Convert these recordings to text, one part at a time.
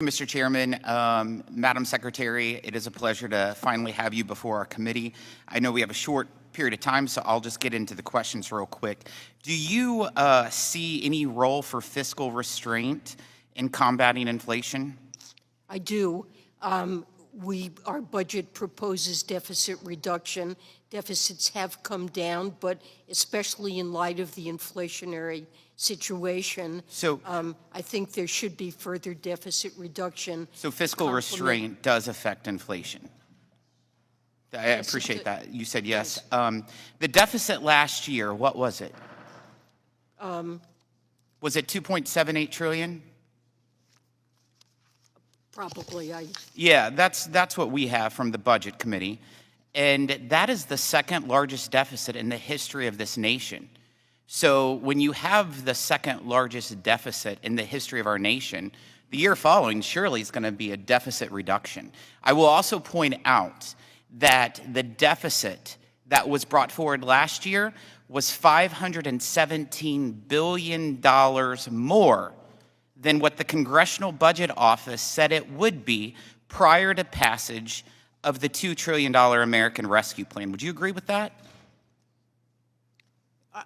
Mr. Chairman, Madam Secretary, it is a pleasure to finally have you before our committee. I know we have a short period of time, so I'll just get into the questions real quick. Do you see any role for fiscal restraint in combating inflation? I do. Our budget proposes deficit reduction. Deficits have come down, but especially in light of the inflationary situation, I think there should be further deficit reduction. So fiscal restraint does affect inflation. I appreciate that. You said yes. The deficit last year, what was it? Was it 2.78 trillion? Probably. Yeah, that's what we have from the Budget Committee. And that is the second largest deficit in the history of this nation. So when you have the second largest deficit in the history of our nation, the year following surely is going to be a deficit reduction. I will also point out that the deficit that was brought forward last year was $517 billion more than what the Congressional Budget Office said it would be prior to passage of the $2 trillion American Rescue Plan. Would you agree with that?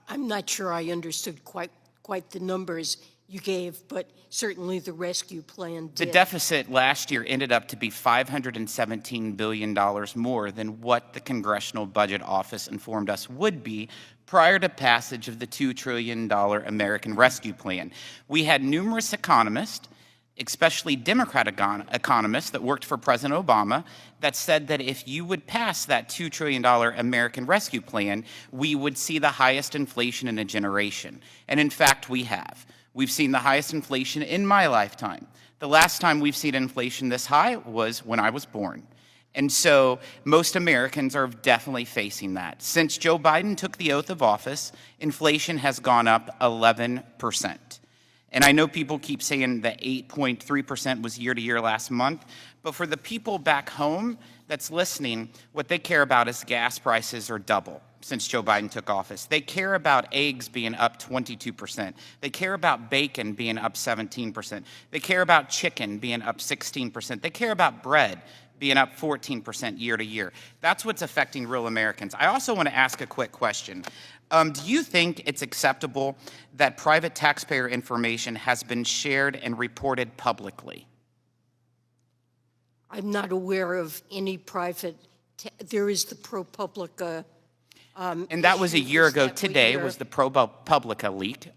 I'm not sure I understood quite the numbers you gave, but certainly the rescue plan did. The deficit last year ended up to be $517 billion more than what the Congressional Budget Office informed us would be prior to passage of the $2 trillion American Rescue Plan. We had numerous economists, especially Democrat economists that worked for President Obama, that said that if you would pass that $2 trillion American Rescue Plan, we would see the highest inflation in a generation. And in fact, we have. We've seen the highest inflation in my lifetime. The last time we've seen inflation this high was when I was born. And so most Americans are definitely facing that. Since Joe Biden took the oath of office, inflation has gone up 11%. And I know people keep saying that 8.3% was year to year last month, but for the people back home that's listening, what they care about is gas prices are double since Joe Biden took office. They care about eggs being up 22%. They care about bacon being up 17%. They care about chicken being up 16%. They care about bread being up 14% year to year. That's what's affecting real Americans. I also want to ask a quick question. Do you think it's acceptable that private taxpayer information has been shared and reported publicly? I'm not aware of any private. There is the ProPublica. And that was a year ago today, was the ProPublica leak.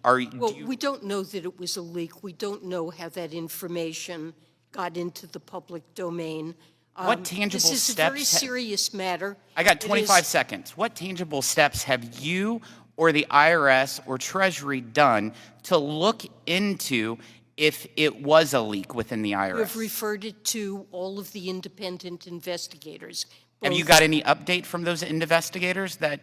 We don't know that it was a leak. We don't know how that information got into the public domain. What tangible steps? This is a very serious matter. I got 25 seconds. What tangible steps have you or the IRS or Treasury done to look into if it was a leak within the IRS? We've referred it to all of the independent investigators. Have you got any update from those investigators that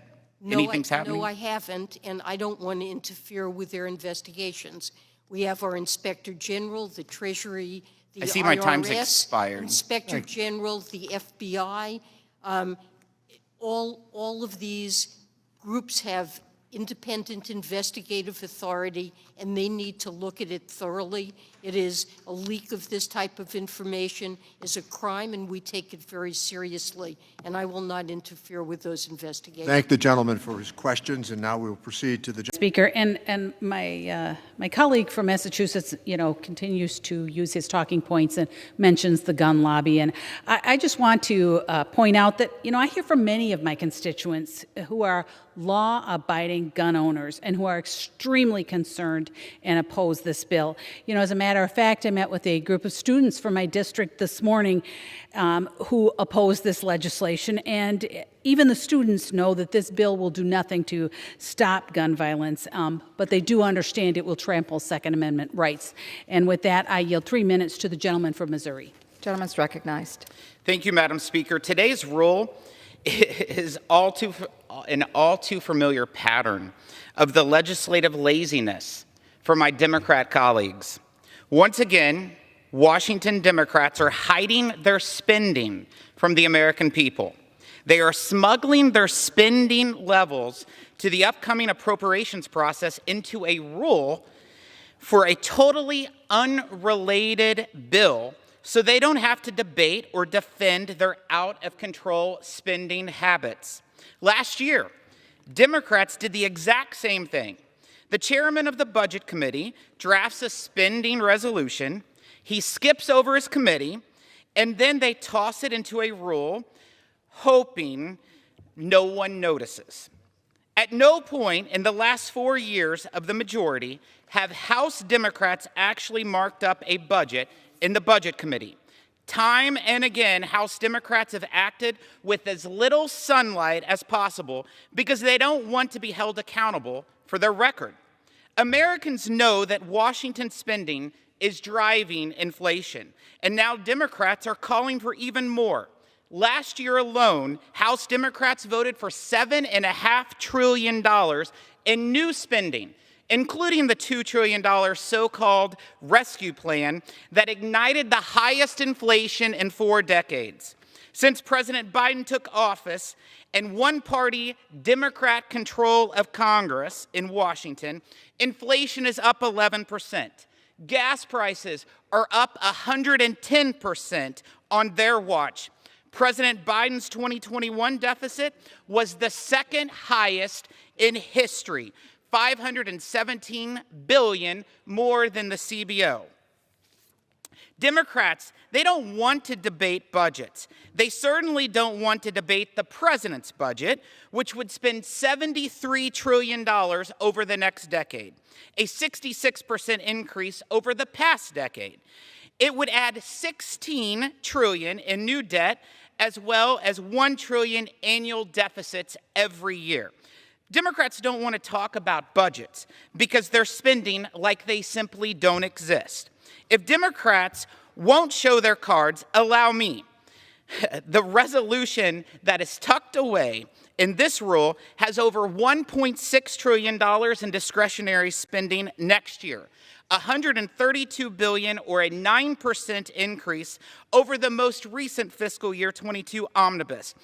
anything's happening? No, I haven't, and I don't want to interfere with their investigations. We have our Inspector General, the Treasury, the I see IRS, my time's expired. Inspector General, the FBI. All of these groups have independent investigative authority, and they need to look at it thoroughly. It is a leak of this type of information is a crime, and we take it very seriously, and I will not interfere with those investigations. Thank the gentleman for his questions, and now we will proceed to the Speaker. And my colleague from Massachusetts, continues to use his talking points and mentions the gun lobby. And I just want to point out that, I hear from many of my constituents who are law-abiding gun owners and who are extremely concerned and oppose this bill. As a matter of fact, I met with a group of students from my district this morning who oppose this legislation, and even the students know that this bill will do nothing to stop gun violence, but they do understand it will trample Second Amendment rights. And with that, I yield 3 minutes to the gentleman from Missouri. Gentleman's recognized. Thank you, Madam Speaker. Today's rule is an all too familiar pattern of the legislative laziness for my Democrat colleagues. Once again, Washington Democrats are hiding their spending from the American people. They are smuggling their spending levels to the upcoming appropriations process into a rule for a totally unrelated bill so they don't have to debate or defend their out-of-control spending habits. Last year, Democrats did the exact same thing. The chairman of the Budget Committee drafts a spending resolution, he skips over his committee, and then they toss it into a rule, hoping no one notices. At no point in the last 4 years of the majority have House Democrats actually marked up a budget in the Budget Committee. Time and again, House Democrats have acted with as little sunlight as possible because they don't want to be held accountable for their record. Americans know that Washington spending is driving inflation, and now Democrats are calling for even more. Last year alone, House Democrats voted for $7.5 trillion in new spending, including the $2 trillion so-called rescue plan that ignited the highest inflation in 4 decades. Since President Biden took office and one-party Democrat control of Congress in Washington, inflation is up 11%. Gas prices are up 110% on their watch. President Biden's 2021 deficit was the second highest in history, $517 billion more than the CBO. Democrats, they don't want to debate budgets. They certainly don't want to debate the president's budget, which would spend $73 trillion over the next decade, a 66% increase over the past decade. It would add $16 trillion in new debt, as well as $1 trillion annual deficits every year. Democrats don't want to talk about budgets because they're spending like they simply don't exist. If Democrats won't show their cards, allow me. The resolution that is tucked away in this rule has over $1.6 trillion in discretionary spending next year, $132 billion, or a 9% increase over the most recent fiscal year 22 omnibus.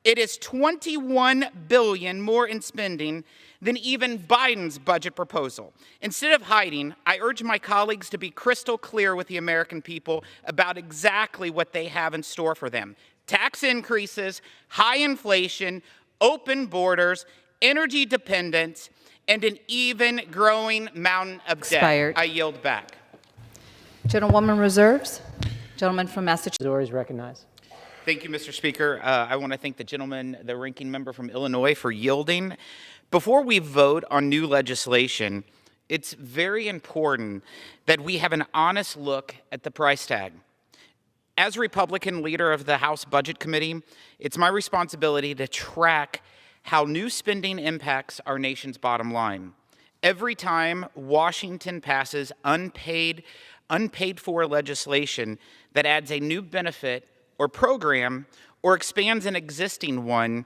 It is $21 billion more in spending than even Biden's budget proposal. Instead of hiding, I urge my colleagues to be crystal clear with the American people about exactly what they have in store for them. Tax increases, high inflation, open borders, energy dependence, and an even growing mountain of debt. Expired. I yield back. Gentlewoman reserves. Gentleman from Massachusetts. The is recognized. Thank you, Mr. Speaker. I want to thank the gentleman, the ranking member from Illinois, for yielding. Before we vote on new legislation, it's very important that we have an honest look at the price tag. As Republican leader of the House Budget Committee, it's my responsibility to track how new spending impacts our nation's bottom line. Every time Washington passes unpaid for legislation that adds a new benefit or program or expands an existing one,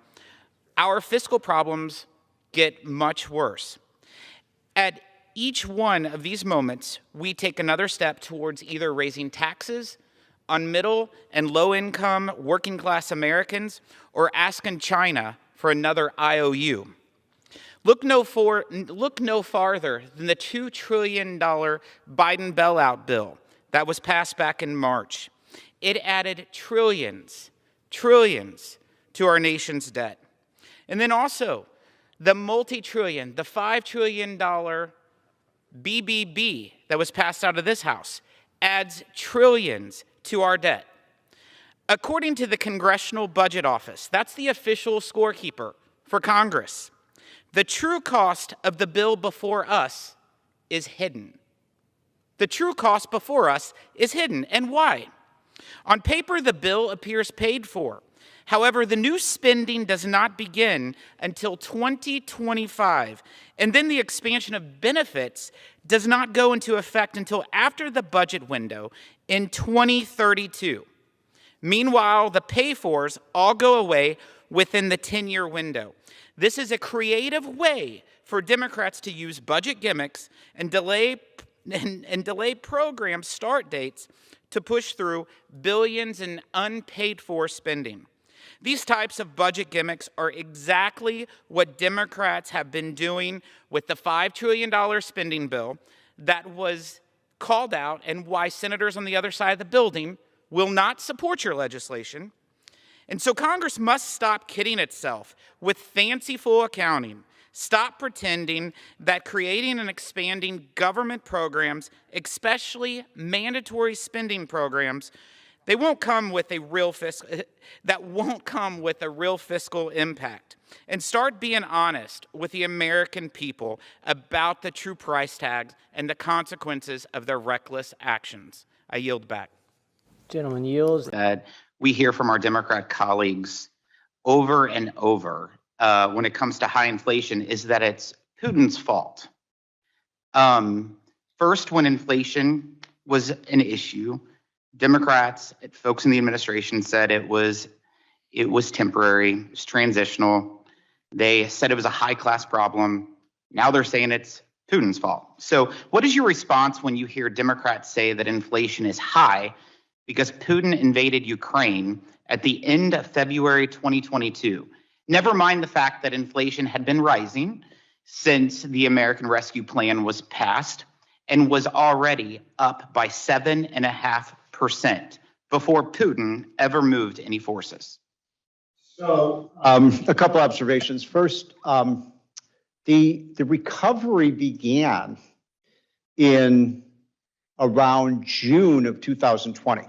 our fiscal problems get much worse. At each one of these moments, we take another step towards either raising taxes on middle and low-income working-class Americans or asking China for another IOU. Look no farther than the $2 trillion Biden bailout bill that was passed back in March. It added trillions to our nation's debt. And then also, the multi-trillion, the $5 trillion BBB that was passed out of this House adds trillions to our debt. According to the Congressional Budget Office, that's the official scorekeeper for Congress, the true cost of the bill before us is hidden. The true cost before us is hidden. And why? On paper, the bill appears paid for. However, the new spending does not begin until 2025, and then the expansion of benefits does not go into effect until after the budget window in 2032. Meanwhile, the pay-fors all go away within the 10-year window. This is a creative way for Democrats to use budget gimmicks and delay program start dates to push through billions in unpaid-for spending. These types of budget gimmicks are exactly what Democrats have been doing with the $5 trillion spending bill that was called out, and why senators on the other side of the building will not support your legislation. And so Congress must stop kidding itself with fanciful accounting. Stop pretending that creating and expanding government programs, especially mandatory spending programs, that won't come with a real fiscal impact. And start being honest with the American people about the true price tags and the consequences of their reckless actions. I yield back. Gentleman yields. That we hear from our Democrat colleagues over and over when it comes to high inflation is that it's Putin's fault. First, when inflation was an issue, Democrats, folks in the administration said it was temporary, it was transitional. They said it was a high-class problem. Now they're saying it's Putin's fault. So what is your response when you hear Democrats say that inflation is high because Putin invaded Ukraine at the end of February 2022? Never mind the fact that inflation had been rising since the American Rescue Plan was passed and was already up by 7.5% before Putin ever moved any forces. So a couple observations. First, the recovery began in around June of 2020.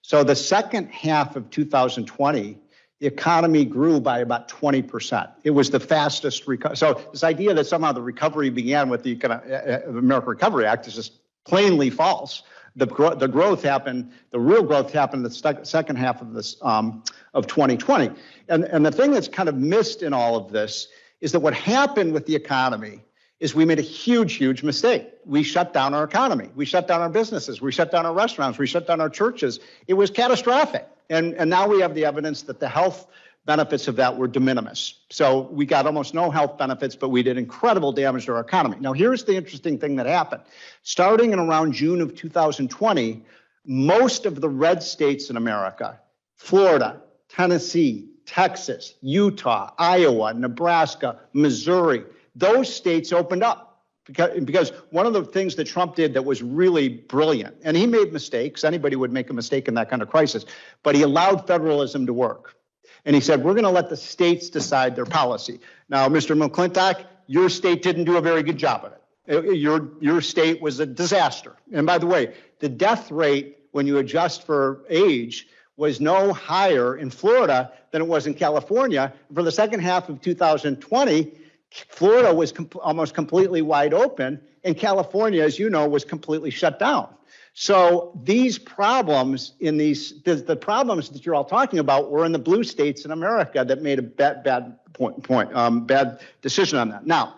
So the second half of 2020, the economy grew by about 20%. It was the fastest recovery. So this idea that somehow the recovery began with the American Recovery Act is just plainly false. The growth happened, the real growth happened in the second half of this of 2020. And the thing that's kind of missed in all of this is that what happened with the economy is we made a huge, huge mistake. We shut down our economy. We shut down our businesses. We shut down our restaurants. We shut down our churches. It was catastrophic. And now we have the evidence that the health benefits of that were de minimis. So we got almost no health benefits, but we did incredible damage to our economy. Now, here's the interesting thing that happened. Starting in around June of 2020, most of the red states in America, Florida, Tennessee, Texas, Utah, Iowa, Nebraska, Missouri, those states opened up. Because one of the things that Trump did that was really brilliant, and he made mistakes, anybody would make a mistake in that kind of crisis, but he allowed federalism to work. And he said, we're going to let the states decide their policy. Now, Mr. McClintock, your state didn't do a very good job of it. Your state was a disaster. And by the way, the death rate, when you adjust for age, was no higher in Florida than it was in California. For the second half of 2020, Florida was almost completely wide open, and California, as you know, was completely shut down. So these problems the problems that you're all talking about were in the blue states in America that made a bad decision on that. Now,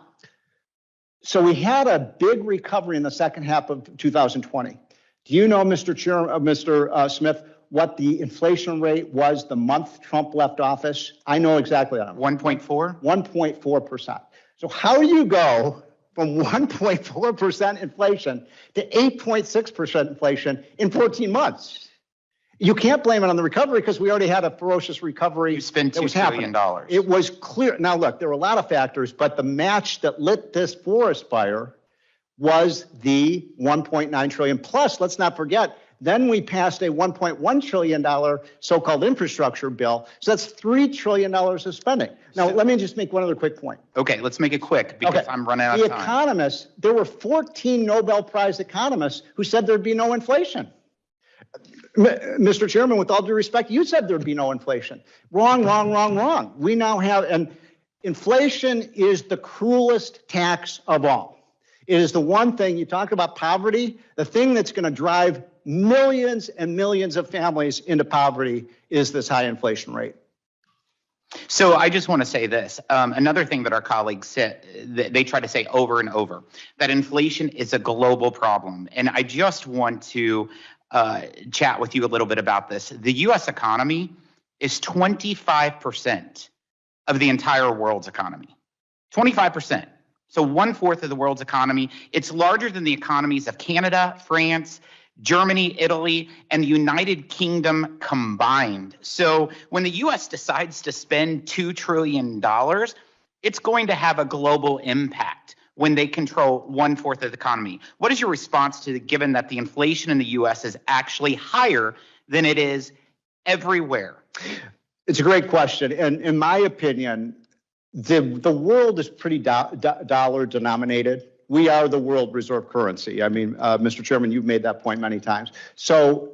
so we had a big recovery in the second half of 2020. Do you know, Mr. Smith, what the inflation rate was the month Trump left office? I know exactly that. 1.4? 1.4%. So how do you go from 1.4% inflation to 8.6% inflation in 14 months? You can't blame it on the recovery because we already had a ferocious recovery. You spent $2 trillion. It was clear. Now, look, there were a lot of factors, but the match that lit this forest fire was the $1.9 trillion. Plus, let's not forget, then we passed a $1.1 trillion so-called infrastructure bill. So that's $3 trillion of spending. Now, let me just make one other quick point. Okay, let's make it quick because I'm running out of time. The economists, there were 14 Nobel Prize economists who said there'd be no inflation. Mr. Chairman, with all due respect, you said there'd be no inflation. Wrong, wrong, wrong, wrong. We now have, and inflation is the cruelest tax of all. It is the one thing, you talk about poverty, the thing that's going to drive millions and millions of families into poverty is this high inflation rate. So I just want to say this. Another thing that our colleagues said, they try to say over and over, that inflation is a global problem. And I just want to chat with you a little bit about this. The U.S. economy is 25% of the entire world's economy. 25%. So 1/4 of the world's economy. It's larger than the economies of Canada, France, Germany, Italy, and the United Kingdom combined. So when the U.S. decides to spend $2 trillion, it's going to have a global impact when they control 1/4 of the economy. What is your response to given that the inflation in the U.S. is actually higher than it is everywhere? It's a great question. And in my opinion, the world is pretty dollar denominated. We are the world reserve currency. I mean, Mr. Chairman, you've made that point many times. So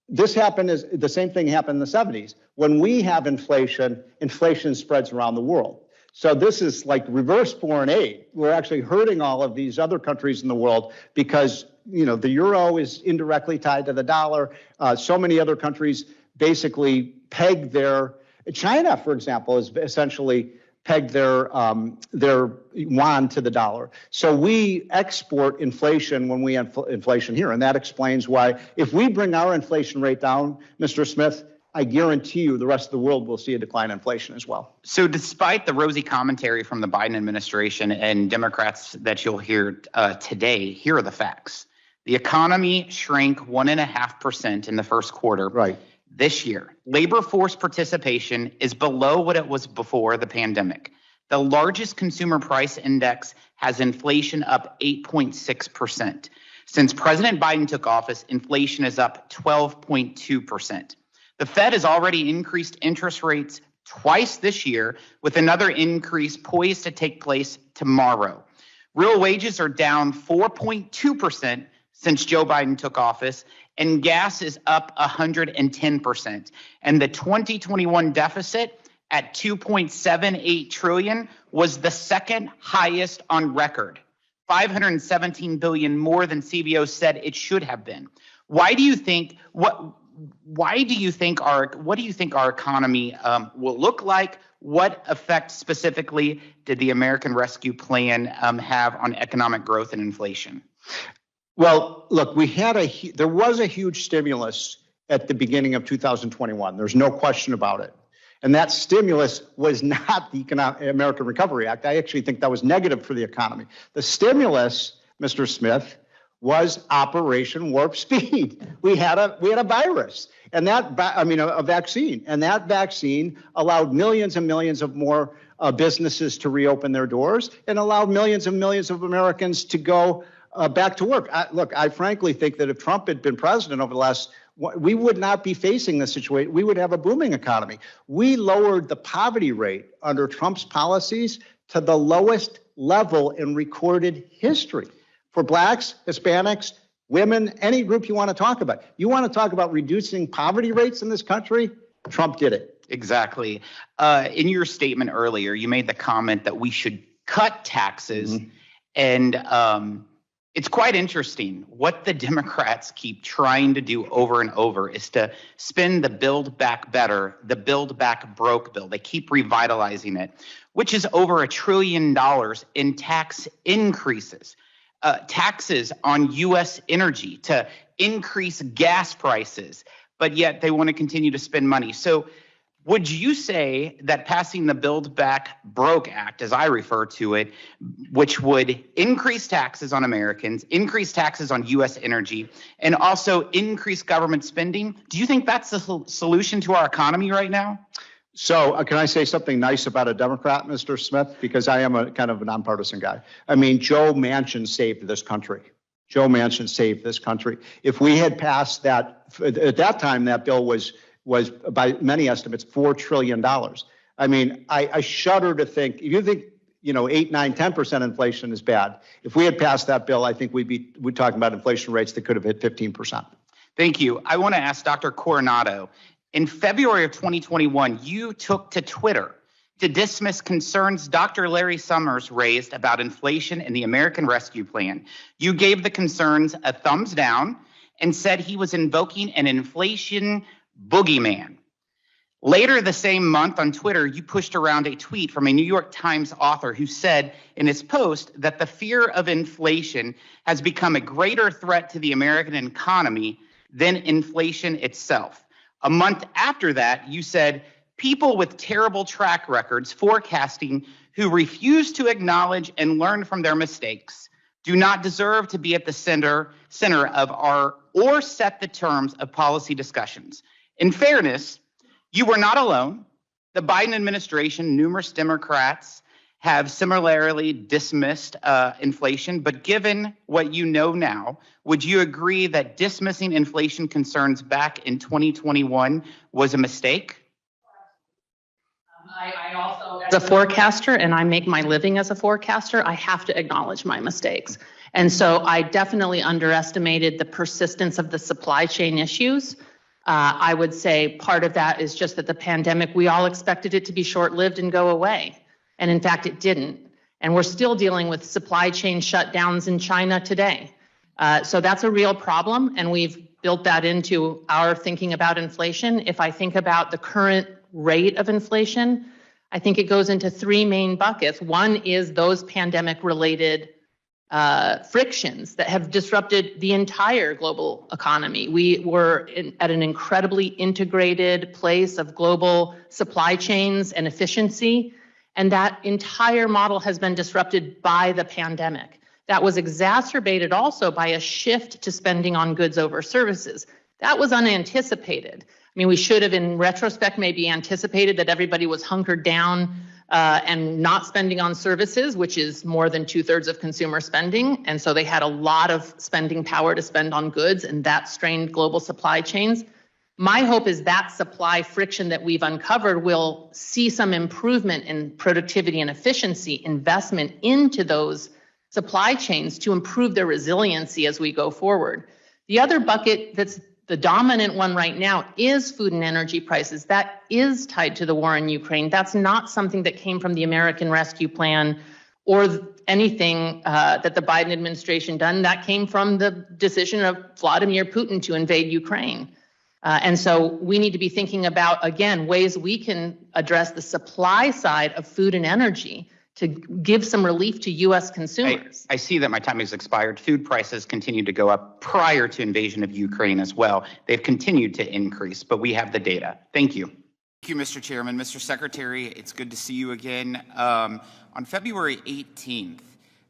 this happened as the same thing happened in the 70s. When we have inflation, inflation spreads around the world. So this is like reverse foreign aid. We're actually hurting all of these other countries in the world because, you know, the euro is indirectly tied to the dollar. So many other countries basically peg their, China, for example, is essentially pegged their yuan to the dollar. So we export inflation when we have inflation here. And that explains why if we bring our inflation rate down, Mr. Smith, I guarantee you the rest of the world will see a decline in inflation as well. So despite the rosy commentary from the Biden administration and Democrats that you'll hear today, here are the facts. The economy shrank 1.5% in the first quarter. Right. This year, labor force participation is below what it was before the pandemic. The largest consumer price index has inflation up 8.6%. Since President Biden took office, inflation is up 12.2%. The Fed has already increased interest rates twice this year, with another increase poised to take place tomorrow. Real wages are down 4.2% since Joe Biden took office, and gas is up 110%. And the 2021 deficit at $2.78 trillion was the second highest on record, $517 billion more than CBO said it should have been. What do you think our economy will look like? What effect specifically did the American Rescue Plan have on economic growth and inflation? Well, look, there was a huge stimulus at the beginning of 2021. There's no question about it. And that stimulus was not the American Recovery Act. I actually think that was negative for the economy. The stimulus, Mr. Smith, was Operation Warp Speed. We had a virus, and a vaccine, and that vaccine allowed millions and millions of more businesses to reopen their doors and allowed millions and millions of Americans to go back to work. I frankly think that if Trump had been president over the last, we would not be facing this situation. We would have a booming economy. We lowered the poverty rate under Trump's policies to the lowest level in recorded history for blacks, Hispanics, women, any group you want to talk about. You want to talk about reducing poverty rates in this country? Trump did it. Exactly. In your statement earlier, you made the comment that we should cut taxes, and it's quite interesting. What the Democrats keep trying to do over and over is to spin the Build Back Better, the Build Back Broke bill. They keep revitalizing it, which is over $1 trillion in tax increases. Taxes on U.S. energy to increase gas prices, but yet they want to continue to spend money. So would you say that passing the Build Back Broke Act, as I refer to it, which would increase taxes on Americans, increase taxes on U.S. energy, and also increase government spending, do you think that's the solution to our economy right now? So can I say something nice about a Democrat, Mr. Smith? Because I am a kind of a nonpartisan guy. I mean, Joe Manchin saved this country. Joe Manchin saved this country. If we had passed that, at that time, that bill was by many estimates, $4 trillion. I mean, I shudder to think, if you think, 8, 9, 10% inflation is bad, if we had passed that bill, I think we'd talking about inflation rates that could have hit 15%. Thank you. I want to ask Dr. Coronado. In February of 2021, you took to Twitter to dismiss concerns Dr. Larry Summers raised about inflation and the American Rescue Plan. You gave the concerns a thumbs down and said he was invoking an inflation boogeyman. Later the same month on Twitter, you pushed around a tweet from a New York Times author who said in his post that the fear of inflation has become a greater threat to the American economy than inflation itself. A month after that, you said, people with terrible track records forecasting who refuse to acknowledge and learn from their mistakes do not deserve to be at the center of our or set the terms of policy discussions. In fairness, you were not alone. The Biden administration, numerous Democrats have similarly dismissed inflation, but given what you know now, would you agree that dismissing inflation concerns back in 2021 was a mistake? I also, as a forecaster, and I make my living as a forecaster, I have to acknowledge my mistakes. And so I definitely underestimated the persistence of the supply chain issues. I would say part of that is just that the pandemic, we all expected it to be short-lived and go away. And in fact, it didn't. And we're still dealing with supply chain shutdowns in China today. So that's a real problem, and we've built that into our thinking about inflation. If I think about the current rate of inflation, I think it goes into three main buckets. One is those pandemic-related frictions that have disrupted the entire global economy. We were at an incredibly integrated place of global supply chains and efficiency, and that entire model has been disrupted by the pandemic. That was exacerbated also by a shift to spending on goods over services. That was unanticipated. I mean, we should have, in retrospect, maybe anticipated that everybody was hunkered down and not spending on services, which is more than 2/3 of consumer spending. And so they had a lot of spending power to spend on goods, and that strained global supply chains. My hope is that supply friction that we've uncovered will see some improvement in productivity and efficiency, investment into those supply chains to improve their resiliency as we go forward. The other bucket that's the dominant one right now is food and energy prices. That is tied to the war in Ukraine. That's not something that came from the American Rescue Plan or anything that the Biden administration done. That came from the decision of Vladimir Putin to invade Ukraine. And so we need to be thinking about, again, ways we can address the supply side of food and energy to give some relief to U.S. consumers. I see that my time has expired. Food prices continued to go up prior to invasion of Ukraine as well. They've continued to increase, but we have the data. Thank you. Thank you, Mr. Chairman. Mr. Secretary, it's good to see you again. On February 18th,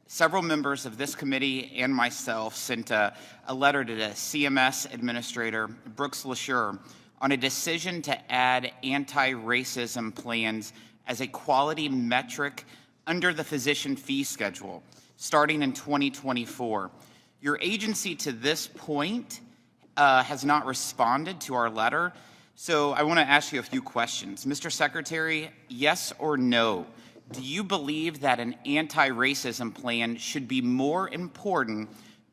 several members of this committee and myself sent a letter to the CMS Administrator, Brooks LaSure, on a decision to add anti-racism plans as a quality metric under the physician fee schedule, starting in 2024. Your agency to this point has not responded to our letter, so I want to ask you a few questions. Mr. Secretary, yes or no, do you believe that an anti-racism plan should be more important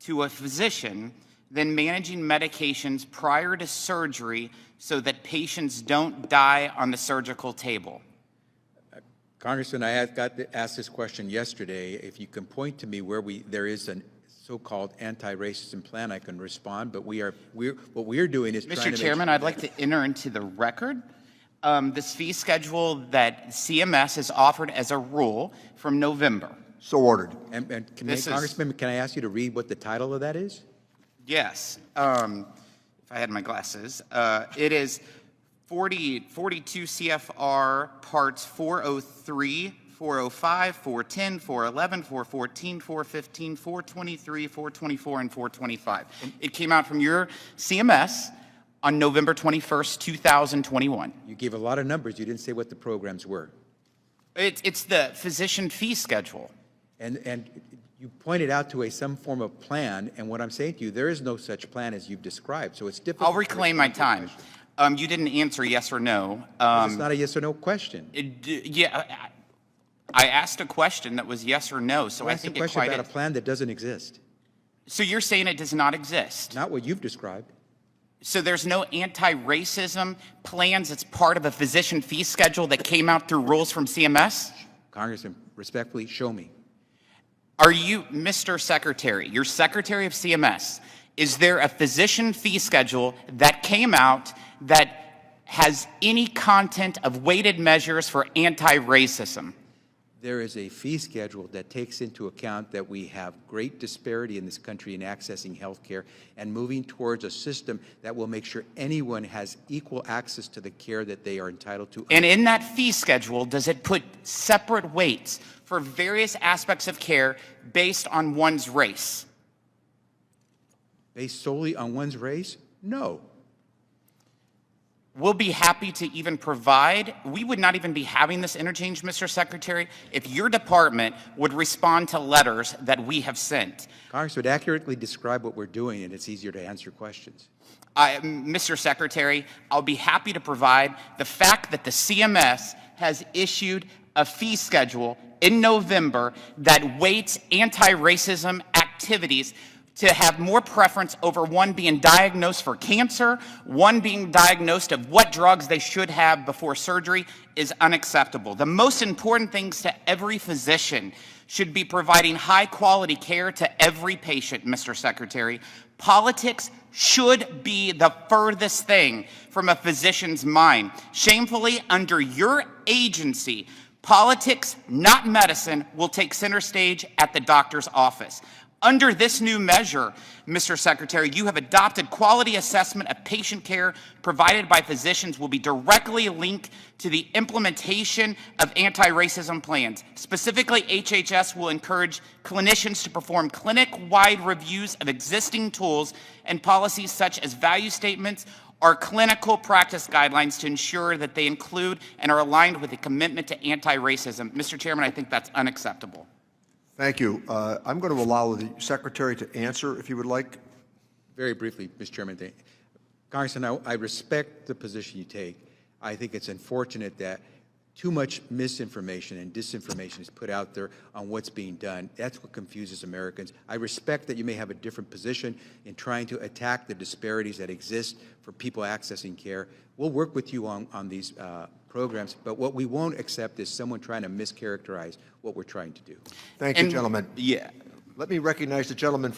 to a physician than managing medications prior to surgery so that patients don't die on the surgical table? Congressman, I got to ask this question yesterday. If you can point to me where there is a so-called anti-racism plan, I can respond. But what we're doing is Mr. Chairman, I'd like to enter into the record this fee schedule that CMS has offered as a rule from November. So ordered. And Congressman, can I ask you to read what the title of that is? Yes. If I had my glasses, it is 42 CFR parts 403, 405, 410, 411, 414, 415, 423, 424, and 425. It came out from your CMS on November 21st, 2021. You gave a lot of numbers. You didn't say what the programs were. It's the physician fee schedule. And you pointed out to some form of plan, and what I'm saying to you, there is no such plan as you've described, so it's difficult. I'll reclaim my time. You didn't answer yes or no. It's not a yes or no question. I asked a question that was yes or no, so I think a question about a plan that doesn't exist. So you're saying it does not exist? Not what you've described. So there's no anti-racism plans that's part of a physician fee schedule that came out through rules from CMS? Congressman, respectfully, show me. Are you, Mr. Secretary, you're Secretary of CMS, is there a physician fee schedule that came out that has any content of weighted measures for anti-racism? There is a fee schedule that takes into account that we have great disparity in this country in accessing health care and moving towards a system that will make sure anyone has equal access to the care that they are entitled to. And in that fee schedule, does it put separate weights for various aspects of care based on one's race? Based solely on one's race? No. We'll be happy to even provide, we would not even be having this interchange, Mr. Secretary, if your department would respond to letters that we have sent. Congress would accurately describe what we're doing, and it's easier to answer questions. Mr. Secretary, I'll be happy to provide the fact that the CMS has issued a fee schedule in November that weights anti-racism activities to have more preference over one being diagnosed for cancer, one being diagnosed of what drugs they should have before surgery is unacceptable. The most important things to every physician should be providing high-quality care to every patient, Mr. Secretary. Politics should be the furthest thing from a physician's mind. Shamefully, under your agency, politics, not medicine, will take center stage at the doctor's office. Under this new measure, Mr. Secretary, you have adopted quality assessment of patient care provided by physicians will be directly linked to the implementation of anti-racism plans. Specifically, HHS will encourage clinicians to perform clinic-wide reviews of existing tools and policies such as value statements or clinical practice guidelines to ensure that they include and are aligned with a commitment to anti-racism. Mr. Chairman, I think that's unacceptable. Thank you. I'm going to allow the Secretary to answer, if you would like. Very briefly, Mr. Chairman, Congressman, I respect the position you take. I think it's unfortunate that too much misinformation and disinformation is put out there on what's being done. That's what confuses Americans. I respect that you may have a different position in trying to attack the disparities that exist for people accessing care. We'll work with you on these programs, but what we won't accept is someone trying to mischaracterize what we're trying to do. Thank you, gentlemen. Yeah. Let me recognize the gentleman